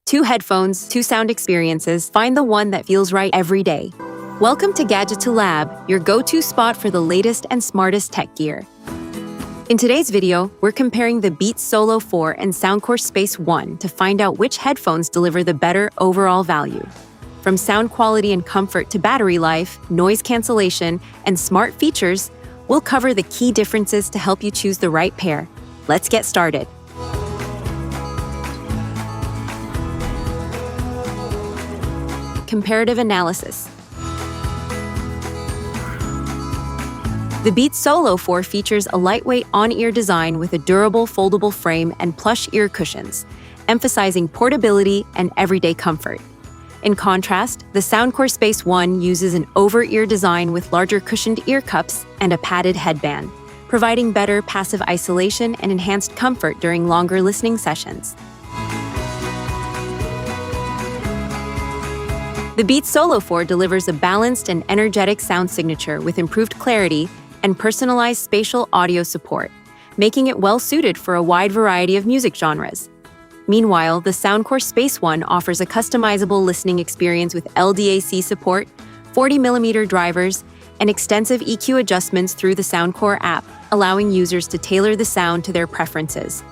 Two headphones, two sound experiences, find the one that feels right every day. Welcome to Gadgeto Lab, your go-to spot for the latest and smartest tech gear. In today's video, we're comparing the Beats Solo 4 and Soundcore Space One to find out which headphones deliver the better overall value. From sound quality and comfort to battery life, noise cancellation, and smart features, we'll cover the key differences to help you choose the right pair. Let's get started. Comparative analysis. The Beats Solo 4 features a lightweight on-ear design with a durable foldable frame and plush ear cushions, emphasizing portability and everyday comfort. In contrast, the Soundcore Space One uses an over-ear design with larger cushioned ear cups and a padded headband, providing better passive isolation and enhanced comfort during longer listening sessions. The Beats Solo 4 delivers a balanced and energetic sound signature with improved clarity and personalized spatial audio support, making it well-suited for a wide variety of music genres. Meanwhile, the Soundcore Space One offers a customizable listening experience with LDAC support, 40mm drivers, and extensive EQ adjustments through the Soundcore app, allowing users to tailor the sound to their preferences.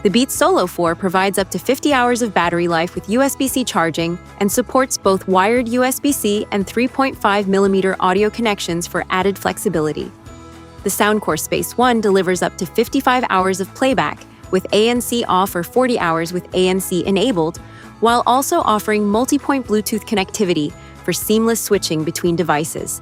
The Beats Solo 4 provides up to 50 hours of battery life with USB-C charging and supports both wired USB-C and 3.5mm audio connections for added flexibility. The Soundcore Space One delivers up to 55 hours of playback with ANC off or 40 hours with ANC enabled, while also offering multi-point Bluetooth connectivity for seamless switching between devices.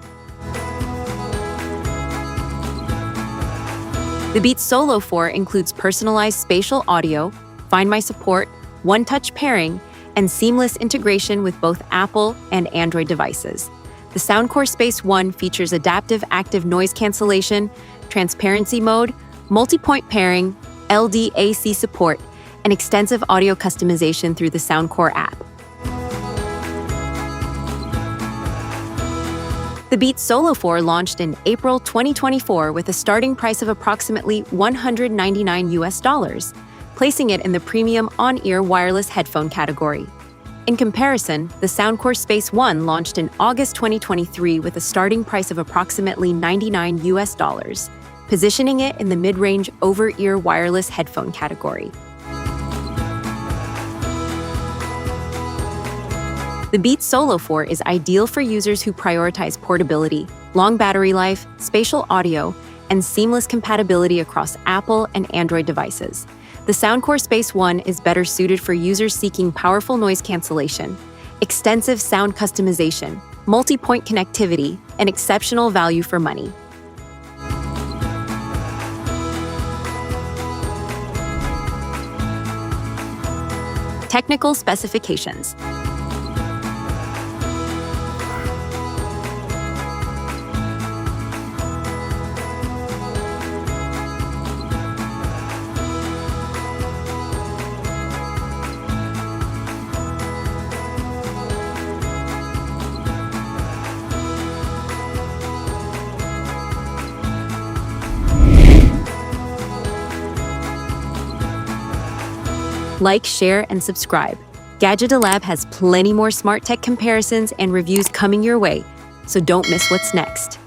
The Beats Solo 4 includes personalized spatial audio, Find My support, one-touch pairing, and seamless integration with both Apple and Android devices. The Soundcore Space One features adaptive active noise cancellation, transparency mode, multi-point pairing, LDAC support, and extensive audio customization through the Soundcore app. The Beats Solo 4 launched in April 2024 with a starting price of approximately $199, placing it in the premium on-ear wireless headphone category. In comparison, the Soundcore Space One launched in August 2023 with a starting price of approximately $99, positioning it in the mid-range over-ear wireless headphone category. The Beats Solo 4 is ideal for users who prioritize portability, long battery life, spatial audio, and seamless compatibility across Apple and Android devices. The Soundcore Space One is better suited for users seeking powerful noise cancellation, extensive sound customization, multi-point connectivity, and exceptional value for money. Technical specifications. Like, share, and subscribe. Gadgeto Lab has plenty more smart tech comparisons and reviews coming your way, so don't miss what's next.